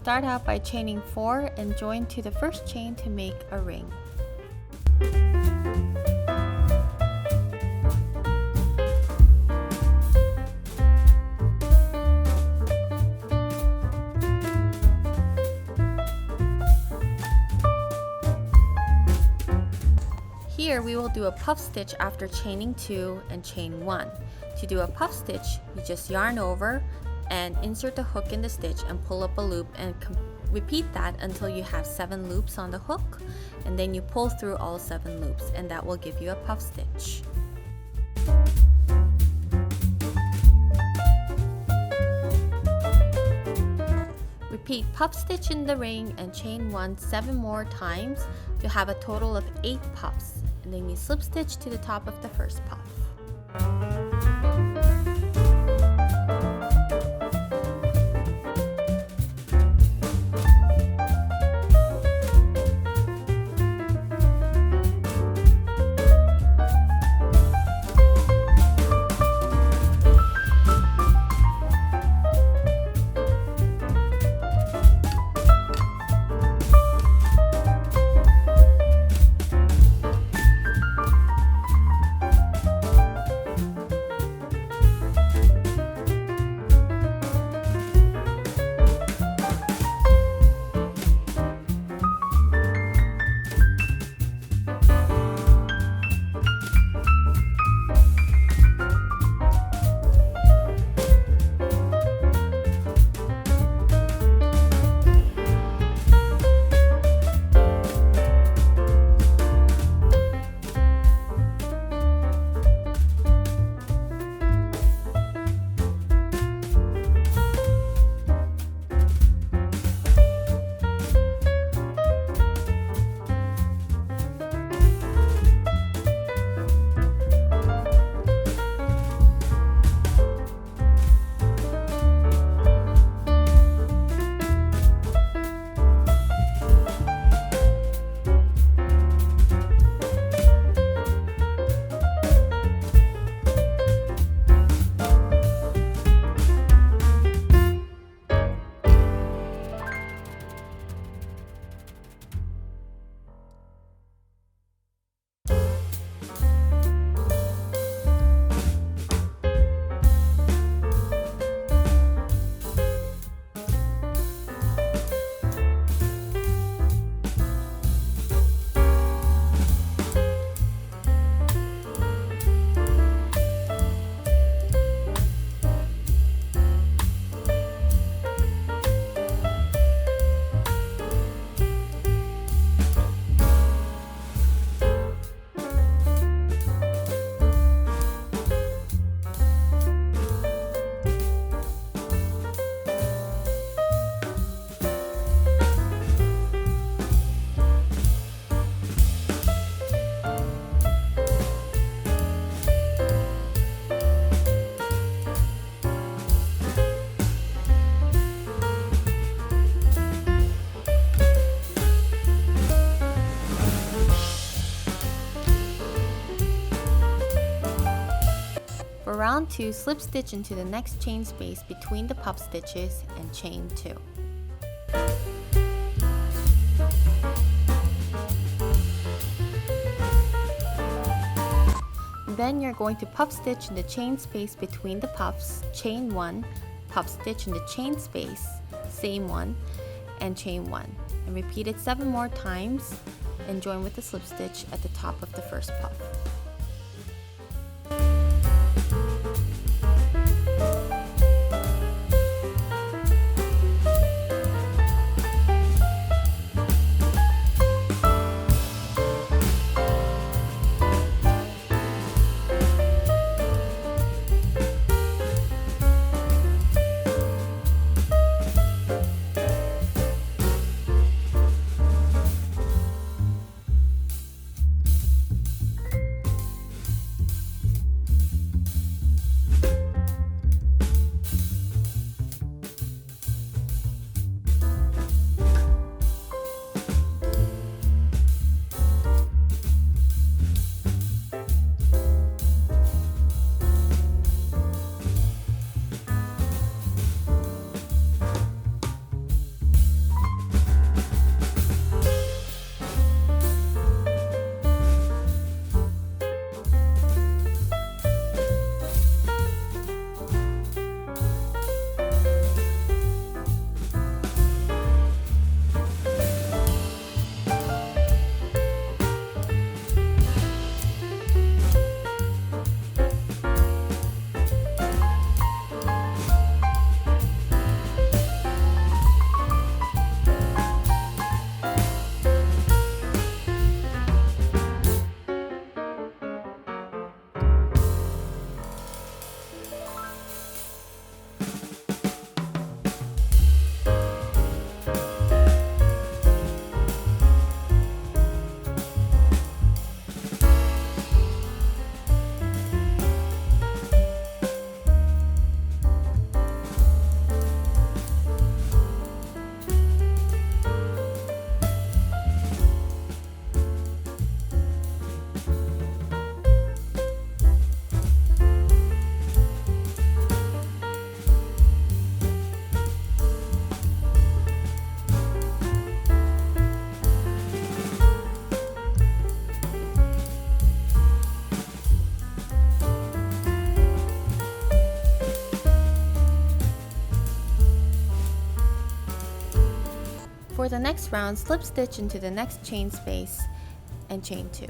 Start out by chaining 4 and join to the first chain to make a ring. Here we will do a puff stitch after chaining 2 and chain 1. To do a puff stitch, you just yarn over and insert the hook in the stitch and pull up a loop, and repeat that until you have 7 loops on the hook, and then you pull through all 7 loops, and that will give you a puff stitch. Repeat puff stitch in the ring and chain 1 7 more times to have a total of 8 puffs, and then you slip stitch to the top of the first puff. For round 2, slip stitch into the next chain space between the puff stitches and chain 2. Then you're going to puff stitch in the chain space between the puffs, chain 1, puff stitch in the chain space, same one, and chain 1. And repeat it 7 more times and join with the slip stitch at the top of the first puff. For the next round, slip stitch into the next chain space and chain 2.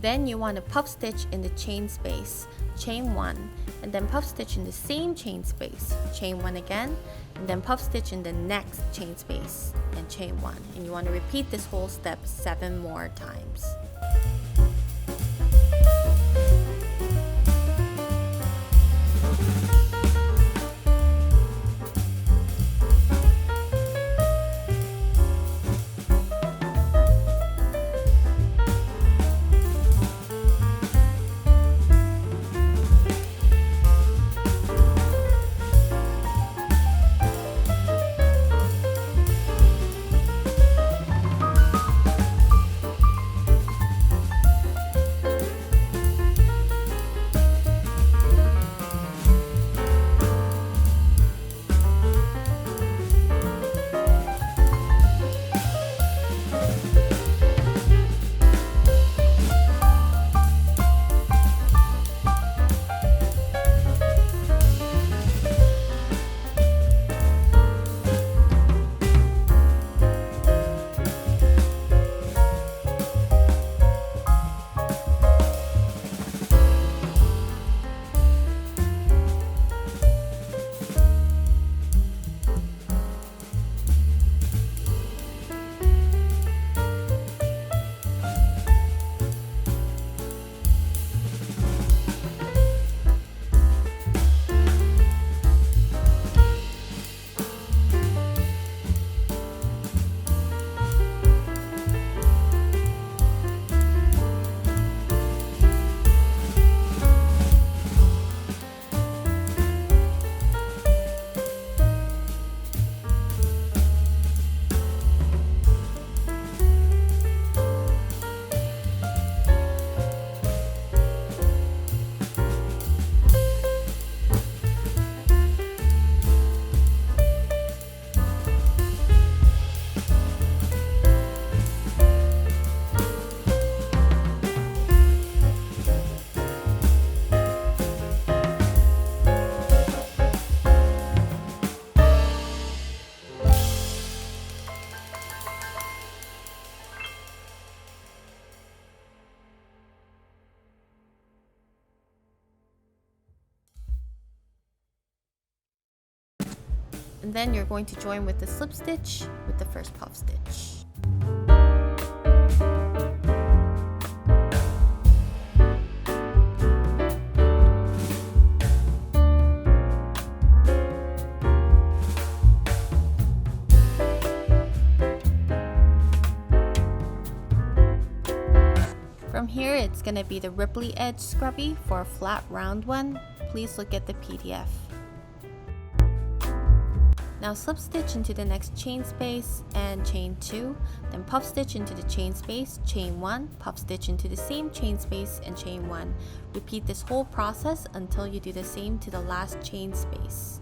Then you want to puff stitch in the chain space, chain 1, and then puff stitch in the same chain space, chain 1 again, and then puff stitch in the next chain space and chain 1. And you want to repeat this whole step 7 more times. And then you're going to join with the slip stitch with the first puff stitch. From here, it's going to be the ripply edge scrubby for a flat round one. Please look at the PDF. Now slip stitch into the next chain space and chain 2, then puff stitch into the chain space, chain 1, puff stitch into the same chain space and chain 1. Repeat this whole process until you do the same to the last chain space.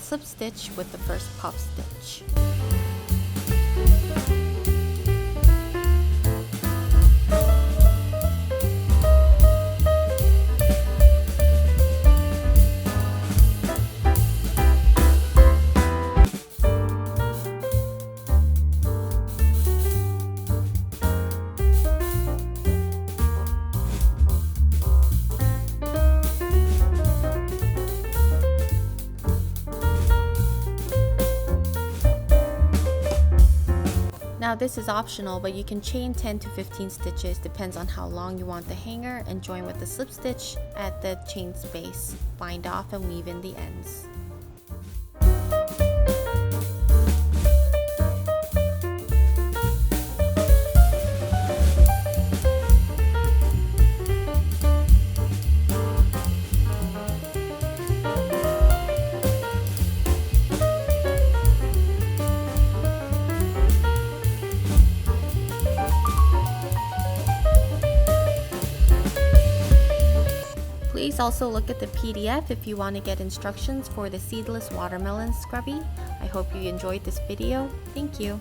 slip stitch with the first puff stitch. Now this is optional, but you can chain 10 to 15 stitches, depends on how long you want the hanger, and join with the slip stitch at the chain space. Bind off and weave in the ends. Please also look at the PDF if you want to get instructions for the seedless watermelon scrubby. I hope you enjoyed this video. Thank you.